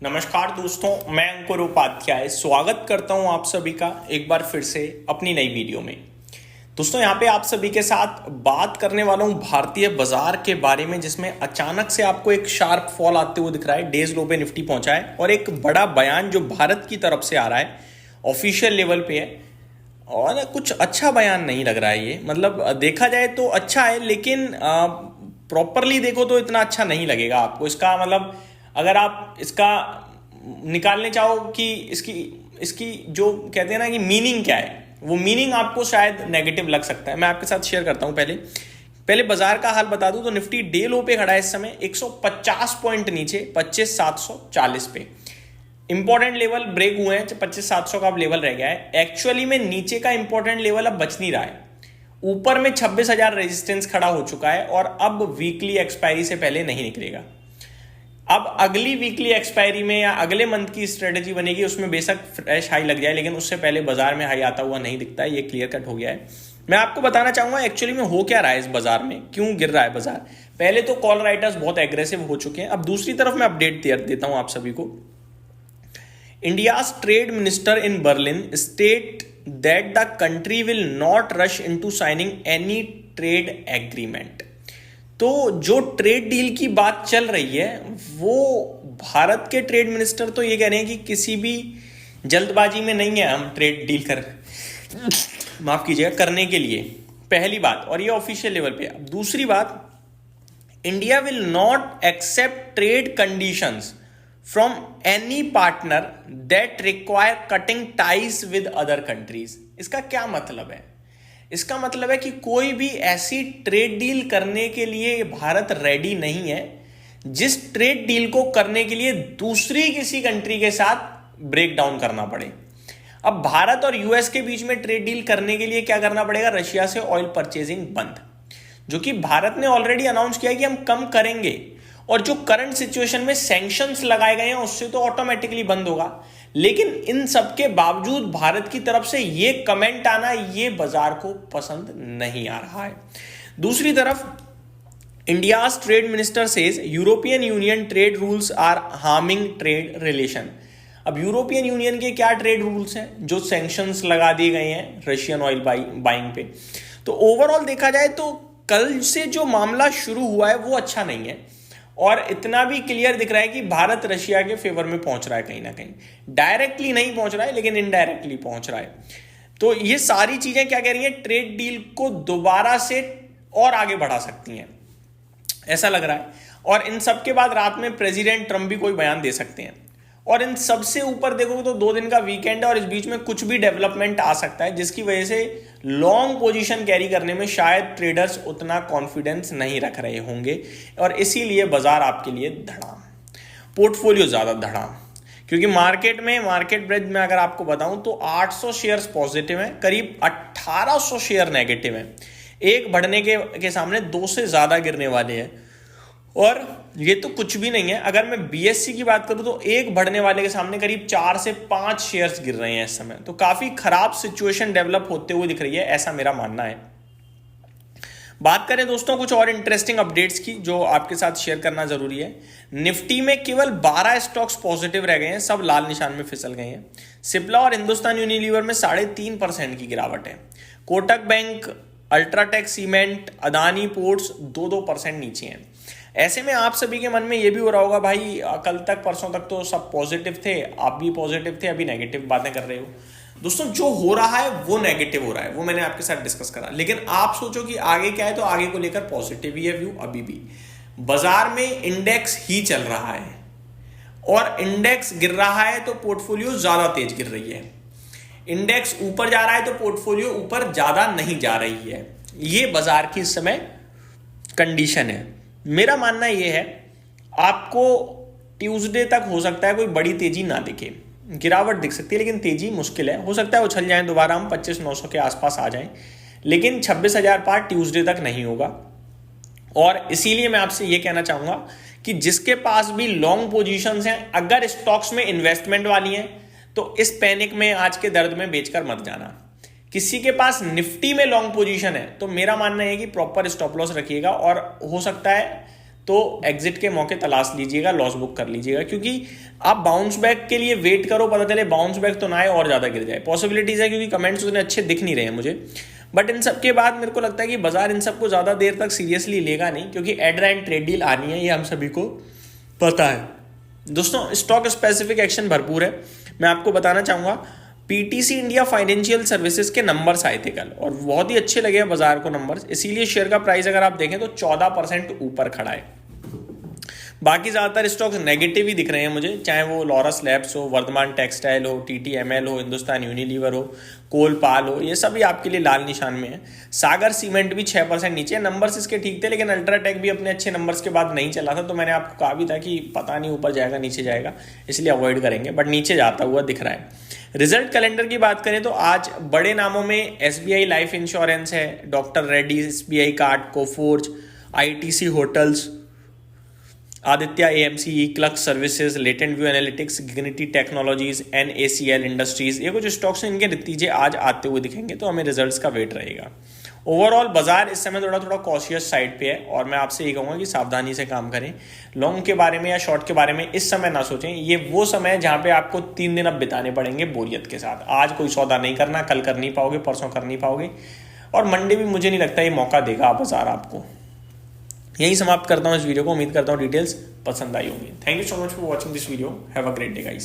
नमस्कार दोस्तों, मैं अंकुर उपाध्याय स्वागत करता हूं आप सभी का एक बार फिर से अपनी नई वीडियो में। दोस्तों यहाँ पे आप सभी के साथ बात करने वाला हूं भारतीय बाजार के बारे में, जिसमें अचानक से आपको एक शार्प फॉल आते हुए दिख रहा है। डेज लो पे निफ्टी पहुंचा है और एक बड़ा बयान जो भारत की तरफ से आ रहा है ऑफिशियल लेवल पे है और कुछ अच्छा बयान नहीं लग रहा है ये। मतलब देखा जाए तो अच्छा है, लेकिन प्रॉपरली देखो तो इतना अच्छा नहीं लगेगा आपको। इसका मतलब अगर आप इसका निकालने चाहो कि इसकी इसकी जो कहते हैं ना कि मीनिंग क्या है, वो मीनिंग आपको शायद नेगेटिव लग सकता है। मैं आपके साथ शेयर करता हूं। पहले बाजार का हाल बता दूं तो निफ्टी डे लो पे खड़ा है इस समय 150 पॉइंट नीचे 25,740 पे। इंपॉर्टेंट लेवल ब्रेक हुए हैं, 25,700 का अब लेवल रह गया है। एक्चुअली में नीचे का इंपॉर्टेंट लेवल अब बच नहीं रहा है। ऊपर में 26,000 रेजिस्टेंस खड़ा हो चुका है और अब वीकली एक्सपायरी से पहले नहीं निकलेगा। अब अगली वीकली एक्सपायरी में या अगले मंथ की स्ट्रेटेजी बनेगी, उसमें बेशक फ्रेश हाई लग जाए, लेकिन उससे पहले बाजार में हाई आता हुआ नहीं दिखता है। ये क्लियर कट हो गया है। मैं आपको बताना चाहूंगा एक्चुअली में हो क्या रहा है इस बाजार में, क्यों गिर रहा है बाजार। पहले तो कॉल राइटर्स बहुत एग्रेसिव हो चुके हैं। अब दूसरी तरफ मैं अपडेट देता हूं आप सभी को। India's trade minister in Berlin state that the country will not rush into signing any trade agreement. तो जो ट्रेड डील की बात चल रही है, वो भारत के ट्रेड मिनिस्टर तो ये कह रहे हैं कि किसी भी जल्दबाजी में नहीं है हम ट्रेड डील करने के लिए। पहली बात, और ये ऑफिशियल लेवल पे। अब दूसरी बात, India will not accept trade conditions from any partner that require cutting ties with other countries. इसका क्या मतलब है? इसका मतलब है कि कोई भी ऐसी ट्रेड डील करने के लिए भारत रेडी नहीं है जिस ट्रेड डील को करने के लिए दूसरी किसी कंट्री के साथ ब्रेक डाउन करना पड़े। अब भारत और यूएस के बीच में ट्रेड डील करने के लिए क्या करना पड़ेगा? रशिया से ऑयल परचेजिंग बंद, जो कि भारत ने ऑलरेडी अनाउंस किया है कि हम कम करेंगे। और जो करंट सिचुएशन में सैंक्शंस लगाए गए हैं उससे तो ऑटोमेटिकली बंद होगा। लेकिन इन सबके बावजूद भारत की तरफ से ये कमेंट आना, ये बाजार को पसंद नहीं आ रहा है। दूसरी तरफ, India's trade minister says European Union trade rules are harming trade relation. अब यूरोपियन यूनियन के क्या ट्रेड रूल्स हैं जो सैंक्शंस लगा दिए गए हैं रशियन ऑयल बाइंग पे। तो ओवरऑल देखा जाए तो कल से जो मामला शुरू हुआ है वो अच्छा नहीं है, और इतना भी क्लियर दिख रहा है कि भारत रशिया के फेवर में पहुंच रहा है। कहीं ना कहीं डायरेक्टली नहीं पहुंच रहा है, लेकिन इनडायरेक्टली पहुंच रहा है। तो ये सारी चीजें क्या कह रही हैं? ट्रेड डील को दोबारा से और आगे बढ़ा सकती हैं, ऐसा लग रहा है। और इन सब के बाद रात में प्रेसिडेंट ट्रंप भी कोई बयान दे सकते हैं। और इन सबसे ऊपर देखोगे तो 2 दिन का वीकेंड है और इस बीच में कुछ भी डेवलपमेंट आ सकता है, जिसकी वजह से लॉन्ग पोजीशन कैरी करने में शायद ट्रेडर्स उतना कॉन्फिडेंस नहीं रख रहे होंगे, और इसीलिए बाजार आपके लिए धड़ाम, पोर्टफोलियो ज्यादा धड़ाम। क्योंकि मार्केट ब्रेड में अगर आपको बताऊं तो 800 शेयर्स पॉजिटिव हैं, करीब 1800 शेयर नेगेटिव हैं। एक बढ़ने के सामने 2 से ज्यादा गिरने वाले हैं, और ये तो कुछ भी नहीं है। अगर मैं बीएससी की बात करूं तो एक बढ़ने वाले के सामने करीब 4 से 5 शेयर्स गिर रहे हैं इस समय। तो काफी खराब सिचुएशन डेवलप होते हुए दिख रही है, ऐसा मेरा मानना है। बात करें दोस्तों कुछ और इंटरेस्टिंग अपडेट्स की जो आपके साथ शेयर करना जरूरी है। निफ्टी में केवल 12 स्टॉक्स पॉजिटिव रह गए हैं, सब लाल निशान में फिसल गए हैं। सिप्ला और हिंदुस्तान यूनिलीवर में 3.5% की गिरावट है। Kotak bank, UltraTech cement, Adani ports 2% नीचे हैं। ऐसे में आप सभी के मन में ये भी हो रहा होगा, भाई कल तक परसों तक तो सब पॉजिटिव थे, आप भी पॉजिटिव थे, अभी नेगेटिव बातें कर रहे हो। दोस्तों जो हो रहा है वो नेगेटिव हो रहा है, वो मैंने आपके साथ डिस्कस करा। लेकिन आप सोचो कि आगे क्या है, तो आगे को लेकर पॉजिटिव ही है व्यू। अभी भी बाजार में इंडेक्स ही चल रहा है, और इंडेक्स गिर रहा है तो पोर्टफोलियो ज्यादा तेज गिर रही है। इंडेक्स ऊपर जा रहा है तो पोर्टफोलियो ऊपर ज्यादा नहीं जा रही है। ये बाजार की इस समय कंडीशन है। मेरा मानना यह है, आपको ट्यूसडे तक हो सकता है कोई बड़ी तेजी ना दिखे, गिरावट दिख सकती है, लेकिन तेजी मुश्किल है। हो सकता है उछल जाए दोबारा, हम 25,900 के आसपास आ जाएं, लेकिन 26,000 पार ट्यूसडे तक नहीं होगा। और इसीलिए मैं आपसे यह कहना चाहूंगा कि जिसके पास भी लॉन्ग पोजीशंस हैं, अगर स्टॉक्स में इन्वेस्टमेंट वाली हैं, तो इस पैनिक में, आज के दर्द में बेचकर मत जाना। किसी के पास निफ्टी में लॉन्ग पोजीशन है तो मेरा मानना है कि प्रॉपर स्टॉप लॉस रखिएगा, और हो सकता है तो एग्जिट के मौके तलाश लीजिएगा, लॉस बुक कर लीजिएगा, क्योंकि आप बाउंस बैक के लिए वेट करो, पता चले बाउंस बैक तो ना आए और ज़्यादा गिर जाए, पॉसिबिलिटीज है, क्योंकि कमेंट्स उतने अच्छे दिख नहीं रहे हैं मुझे। बट इन सब के बाद मेरे को लगता है कि बाजार इन सबको ज़्यादा देर तक सीरियसली लेगा नहीं, क्योंकि एड्रा एंड ट्रेड डील आनी है, ये हम सभी को पता है। दोस्तों स्टॉक स्पेसिफिक एक्शन भरपूर है। मैं आपको बताना चाहूँगा पीटीसी इंडिया फाइनेंशियल सर्विसेज के नंबर्स आए थे कल और बहुत ही अच्छे लगे बाजार को नंबर्स, इसीलिए शेयर का प्राइस अगर आप देखें तो 14% ऊपर खड़ा है। बाकी ज़्यादातर स्टॉक्स नेगेटिव ही दिख रहे हैं मुझे, चाहे वो लॉरस लैब्स हो, वर्धमान टेक्सटाइल हो, टीटीएमएल हो, हिंदुस्तान यूनिलीवर हो, कोलपाल हो, ये सभी आपके लिए लाल निशान में है। सागर सीमेंट भी 6% नीचे, नंबर्स इसके ठीक थे, लेकिन अल्ट्राटेक भी अपने अच्छे नंबर्स के बाद नहीं चला था, तो मैंने आपको कहा भी था कि पता नहीं ऊपर जाएगा नीचे जाएगा, इसलिए अवॉइड करेंगे, बट नीचे जाता हुआ दिख रहा है। रिजल्ट कैलेंडर की बात करें तो आज बड़े नामों में एसबीआई लाइफ इंश्योरेंस है, doctor Reddy, SBI card, Coforge, ITC hotels, Aditya AMC, क्लक्स services, Latent View analytics, Cigniti technologies, NACL industries, ये कुछ स्टॉक्स हैं, इनके नतीजे आज आते हुए दिखेंगे, तो हमें रिजल्ट्स का वेट रहेगा। ओवरऑल बाजार इस समय थोड़ा कॉशियस साइड पे है और मैं आपसे ये कहूँगा कि सावधानी से काम करें। लॉन्ग के बारे में या शॉर्ट के बारे में इस समय ना सोचें, ये वो समय है जहाँ पे आपको 3 दिन अब बिताने पड़ेंगे बोरियत के साथ। आज कोई सौदा नहीं करना, कल कर नहीं पाओगे, परसों कर नहीं पाओगे, और मंडे भी मुझे नहीं लगता ये मौका देगा बाजार आपको। यही समाप्त करता हूँ इस वीडियो को, उम्मीद करता हूँ डिटेल्स पसंद आई होंगी। Thank you so much for watching this video, have a great day guys.